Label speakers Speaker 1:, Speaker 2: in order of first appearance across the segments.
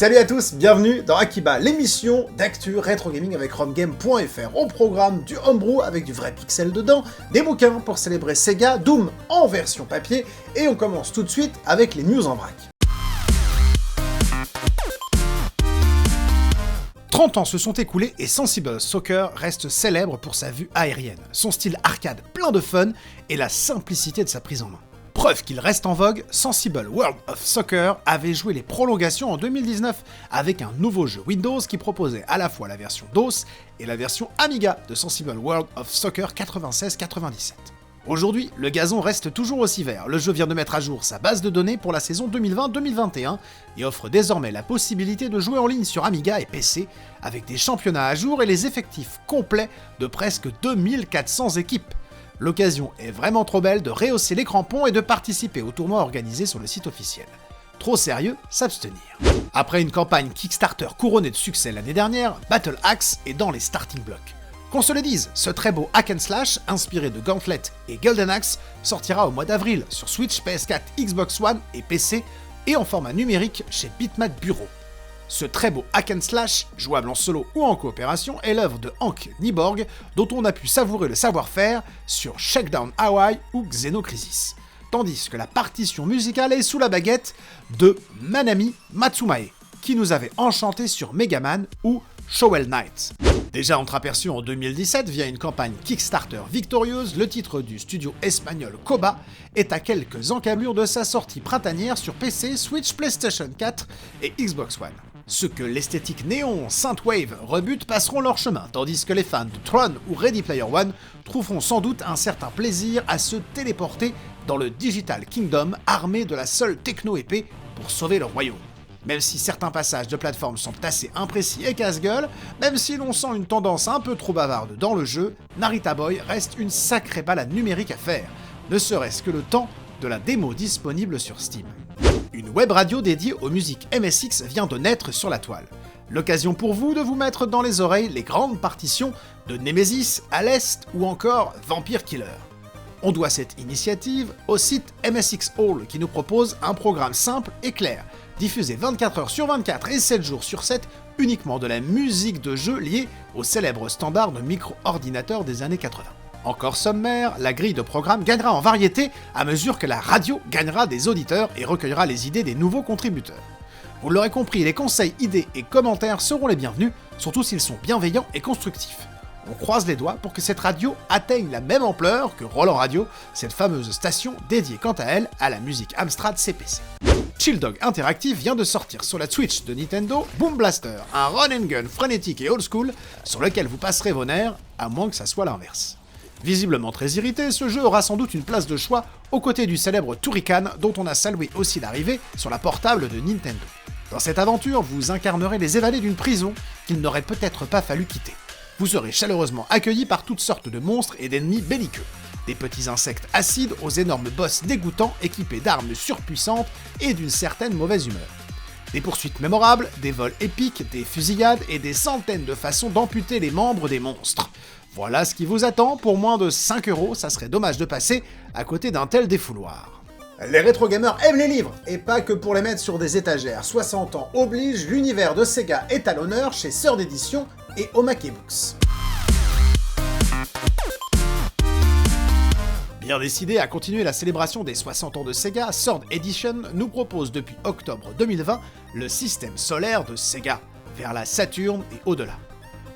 Speaker 1: Salut à tous, bienvenue dans Akiba, l'émission d'actu rétro gaming avec RomGame.fr. Au programme du homebrew avec du vrai pixel dedans, des bouquins pour célébrer Sega, Doom en version papier, et on commence tout de suite avec les news en vrac. 30 ans se sont écoulés et Sensible Soccer reste célèbre pour sa vue aérienne, son style arcade plein de fun et la simplicité de sa prise en main. Preuve qu'il reste en vogue, Sensible World of Soccer avait joué les prolongations en 2019 avec un nouveau jeu Windows qui proposait à la fois la version DOS et la version Amiga de Sensible World of Soccer 96-97. Aujourd'hui, le gazon reste toujours aussi vert, le jeu vient de mettre à jour sa base de données pour la saison 2020-2021 et offre désormais la possibilité de jouer en ligne sur Amiga et PC avec des championnats à jour et les effectifs complets de presque 2400 équipes. L'occasion est vraiment trop belle de rehausser les crampons et de participer au tournoi organisé sur le site officiel. Trop sérieux, s'abstenir. Après une campagne Kickstarter couronnée de succès l'année dernière, Battle Axe est dans les starting blocks. Qu'on se le dise, ce très beau hack and slash, inspiré de Gauntlet et Golden Axe, sortira au mois d'avril sur Switch, PS4, Xbox One et PC, et en format numérique chez Bitmap Bureau. Ce très beau hack and slash, jouable en solo ou en coopération, est l'œuvre de Hank Nyborg, dont on a pu savourer le savoir-faire sur Shakedown Hawaii ou Xenocrisis. Tandis que la partition musicale est sous la baguette de Manami Matsumae, qui nous avait enchanté sur Mega Man ou Shovel Knight. Déjà entreaperçu en 2017 via une campagne Kickstarter victorieuse, le titre du studio espagnol Koba est à quelques encablures de sa sortie printanière sur PC, Switch, PlayStation 4 et Xbox One. Ceux que l'esthétique néon Synthwave rebute passeront leur chemin, tandis que les fans de Tron ou Ready Player One trouveront sans doute un certain plaisir à se téléporter dans le Digital Kingdom armé de la seule techno-épée pour sauver le royaume. Même si certains passages de plateforme sont assez imprécis et casse-gueule, même si l'on sent une tendance un peu trop bavarde dans le jeu, Narita Boy reste une sacrée balade numérique à faire, ne serait-ce que le temps de la démo disponible sur Steam. Une web radio dédiée aux musiques MSX vient de naître sur la toile. L'occasion pour vous de vous mettre dans les oreilles les grandes partitions de Nemesis, Aleste ou encore Vampire Killer. On doit cette initiative au site MSX Hall qui nous propose un programme simple et clair, diffusé 24 heures sur 24 et 7 jours sur 7, uniquement de la musique de jeu liée au célèbre standard de micro-ordinateur des années 80. Encore sommaire, la grille de programme gagnera en variété à mesure que la radio gagnera des auditeurs et recueillera les idées des nouveaux contributeurs. Vous l'aurez compris, les conseils, idées et commentaires seront les bienvenus, surtout s'ils sont bienveillants et constructifs. On croise les doigts pour que cette radio atteigne la même ampleur que Roland Radio, cette fameuse station dédiée quant à elle à la musique Amstrad CPC. Chill Dog Interactive vient de sortir sur la Switch de Nintendo Boom Blaster, un run and gun frénétique et old school sur lequel vous passerez vos nerfs, à moins que ça soit l'inverse. Visiblement très irrité, ce jeu aura sans doute une place de choix aux côtés du célèbre Turrican dont on a salué aussi l'arrivée sur la portable de Nintendo. Dans cette aventure, vous incarnerez les évadés d'une prison qu'il n'aurait peut-être pas fallu quitter. Vous serez chaleureusement accueillis par toutes sortes de monstres et d'ennemis belliqueux. Des petits insectes acides aux énormes boss dégoûtants équipés d'armes surpuissantes et d'une certaine mauvaise humeur. Des poursuites mémorables, des vols épiques, des fusillades et des centaines de façons d'amputer les membres des monstres. Voilà ce qui vous attend, pour moins de 5€, ça serait dommage de passer à côté d'un tel défouloir. Les rétro gamers aiment les livres, et pas que pour les mettre sur des étagères. 60 ans oblige, l'univers de Sega est à l'honneur chez Sœur d'édition et Omake Books. Bien décidé à continuer la célébration des 60 ans de Sega, Sword Edition nous propose depuis octobre 2020 le système solaire de Sega, vers la Saturne et au-delà.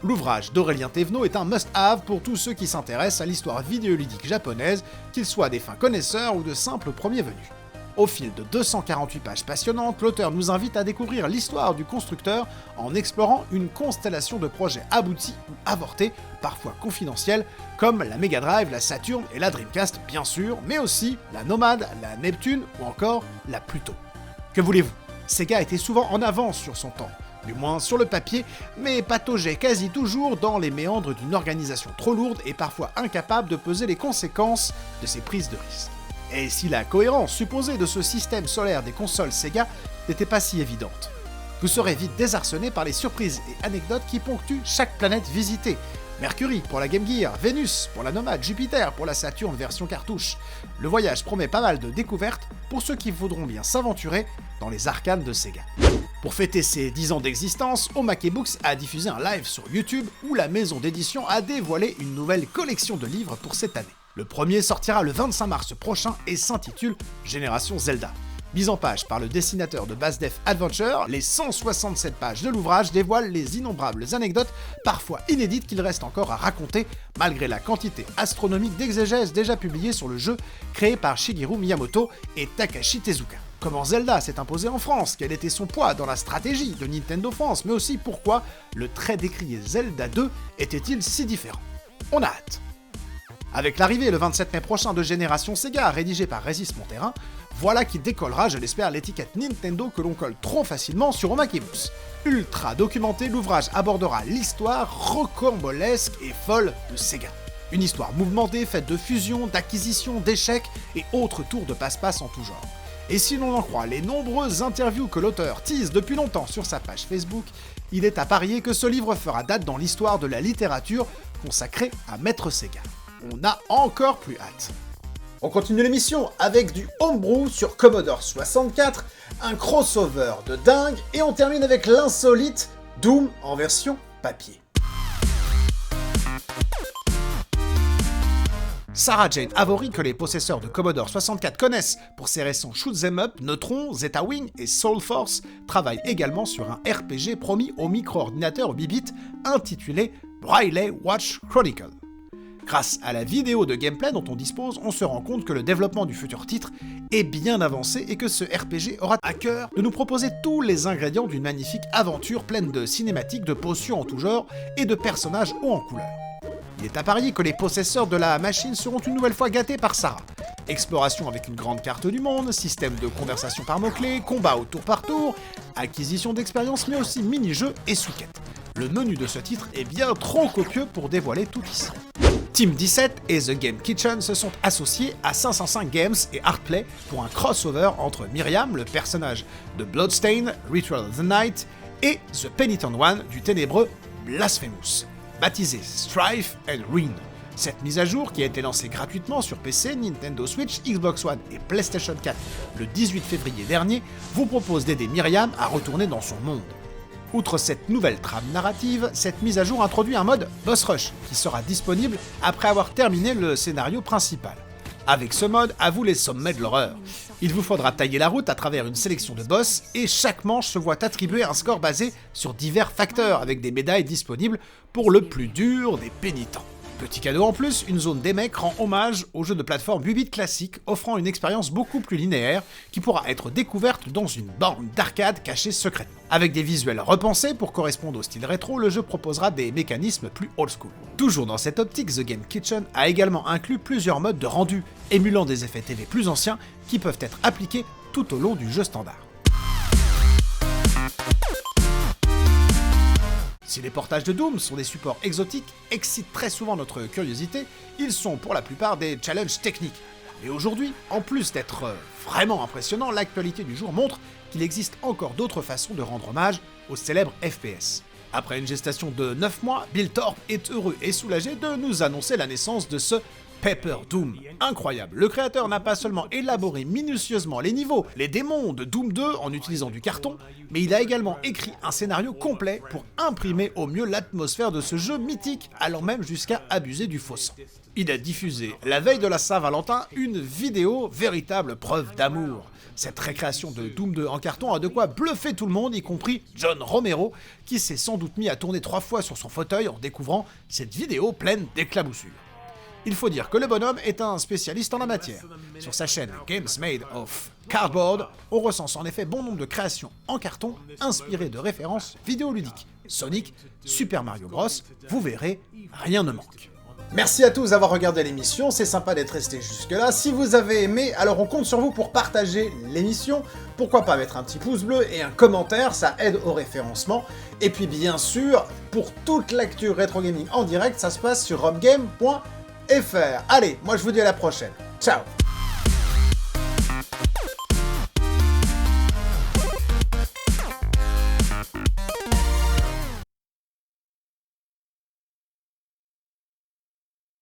Speaker 1: L'ouvrage d'Aurélien Thévenot est un must-have pour tous ceux qui s'intéressent à l'histoire vidéoludique japonaise, qu'ils soient des fins connaisseurs ou de simples premiers venus. Au fil de 248 pages passionnantes, l'auteur nous invite à découvrir l'histoire du constructeur en explorant une constellation de projets aboutis ou avortés, parfois confidentiels, comme la Mega Drive, la Saturn et la Dreamcast bien sûr, mais aussi la Nomad, la Neptune ou encore la Pluto. Que voulez-vous ? Sega était souvent en avance sur son temps, du moins sur le papier, mais pataugeait quasi toujours dans les méandres d'une organisation trop lourde et parfois incapable de peser les conséquences de ses prises de risque. Et si la cohérence supposée de ce système solaire des consoles Sega n'était pas si évidente, vous serez vite désarçonné par les surprises et anecdotes qui ponctuent chaque planète visitée. Mercury pour la Game Gear, Vénus pour la Nomad, Jupiter pour la Saturn version cartouche. Le voyage promet pas mal de découvertes pour ceux qui voudront bien s'aventurer dans les arcanes de Sega. Pour fêter ses 10 ans d'existence, Omake Books a diffusé un live sur YouTube où la maison d'édition a dévoilé une nouvelle collection de livres pour cette année. Le premier sortira le 25 mars prochain et s'intitule Génération Zelda. Mise en page par le dessinateur de Basdef Adventure, les 167 pages de l'ouvrage dévoilent les innombrables anecdotes, parfois inédites, qu'il reste encore à raconter, malgré la quantité astronomique d'exégèses déjà publiées sur le jeu créé par Shigeru Miyamoto et Takashi Tezuka. Comment Zelda s'est imposé en France, quel était son poids dans la stratégie de Nintendo France, mais aussi pourquoi le très décrié Zelda 2 était-il si différent. On a hâte. Avec l'arrivée le 27 mai prochain de Génération Sega, rédigé par Régis Monterrain, voilà qui décollera, je l'espère, l'étiquette Nintendo que l'on colle trop facilement sur Omake Books. Ultra documenté, l'ouvrage abordera l'histoire rocambolesque et folle de Sega. Une histoire mouvementée, faite de fusions, d'acquisitions, d'échecs et autres tours de passe-passe en tout genre. Et si l'on en croit les nombreuses interviews que l'auteur tease depuis longtemps sur sa page Facebook, il est à parier que ce livre fera date dans l'histoire de la littérature consacrée à Maître Sega. On a encore plus hâte. On continue l'émission avec du homebrew sur Commodore 64, un crossover de dingue, et on termine avec l'insolite Doom en version papier. Sarah Jane Avory, que les possesseurs de Commodore 64 connaissent pour ses récents shoot'em up, Neutron, Zeta Wing et Soul Force, travaille également sur un RPG promis au micro-ordinateur 8 bits intitulé Briley Watch Chronicle. Grâce à la vidéo de gameplay dont on dispose, on se rend compte que le développement du futur titre est bien avancé et que ce RPG aura à cœur de nous proposer tous les ingrédients d'une magnifique aventure pleine de cinématiques, de potions en tout genre et de personnages hauts en couleur. Il est à parier que les possesseurs de la machine seront une nouvelle fois gâtés par Sarah. Exploration avec une grande carte du monde, système de conversation par mots-clés, combat au tour par tour, acquisition d'expérience mais aussi mini-jeux et sous-quêtes. Le menu de ce titre est bien trop copieux pour dévoiler tout ici. Team 17 et The Game Kitchen se sont associés à 505 Games et Artplay pour un crossover entre Myriam, le personnage de Bloodstain, Ritual of the Night, et The Penitent One du ténébreux Blasphemous, baptisé Strife and Ruin. Cette mise à jour, qui a été lancée gratuitement sur PC, Nintendo Switch, Xbox One et PlayStation 4 le 18 février dernier, vous propose d'aider Myriam à retourner dans son monde. Outre cette nouvelle trame narrative, cette mise à jour introduit un mode Boss Rush, qui sera disponible après avoir terminé le scénario principal. Avec ce mode, à vous les sommets de l'horreur. Il vous faudra tailler la route à travers une sélection de boss, et chaque manche se voit attribuer un score basé sur divers facteurs, avec des médailles disponibles pour le plus dur des pénitents. Petit cadeau en plus, une zone des mecs rend hommage au jeu de plateforme 8 bits classique, offrant une expérience beaucoup plus linéaire qui pourra être découverte dans une borne d'arcade cachée secrètement. Avec des visuels repensés pour correspondre au style rétro, le jeu proposera des mécanismes plus old school. Toujours dans cette optique, The Game Kitchen a également inclus plusieurs modes de rendu, émulant des effets TV plus anciens qui peuvent être appliqués tout au long du jeu standard. Si les portages de Doom sont des supports exotiques, excitent très souvent notre curiosité, ils sont pour la plupart des challenges techniques. Et aujourd'hui, en plus d'être vraiment impressionnant, l'actualité du jour montre qu'il existe encore d'autres façons de rendre hommage au célèbre FPS. Après une gestation de 9 mois, Bill Thorpe est heureux et soulagé de nous annoncer la naissance de ce Paper Doom. Incroyable, le créateur n'a pas seulement élaboré minutieusement les niveaux, les démons de Doom 2 en utilisant du carton, mais il a également écrit un scénario complet pour imprimer au mieux l'atmosphère de ce jeu mythique, allant même jusqu'à abuser du faux sang. Il a diffusé, la veille de la Saint-Valentin, une vidéo véritable preuve d'amour. Cette récréation de Doom 2 en carton a de quoi bluffer tout le monde, y compris John Romero, qui s'est sans doute mis à tourner 3 fois sur son fauteuil en découvrant cette vidéo pleine d'éclaboussures. Il faut dire que le bonhomme est un spécialiste en la matière. Sur sa chaîne Games Made of Cardboard, on recense en effet bon nombre de créations en carton inspirées de références vidéoludiques. Sonic, Super Mario Bros, vous verrez, rien ne manque. Merci à tous d'avoir regardé l'émission, c'est sympa d'être resté jusque-là. Si vous avez aimé, alors on compte sur vous pour partager l'émission. Pourquoi pas mettre un petit pouce bleu et un commentaire, ça aide au référencement. Et puis bien sûr, pour toute l'actu rétro gaming en direct, ça se passe sur romgame.fr. Allez, moi je vous dis à la prochaine. Ciao.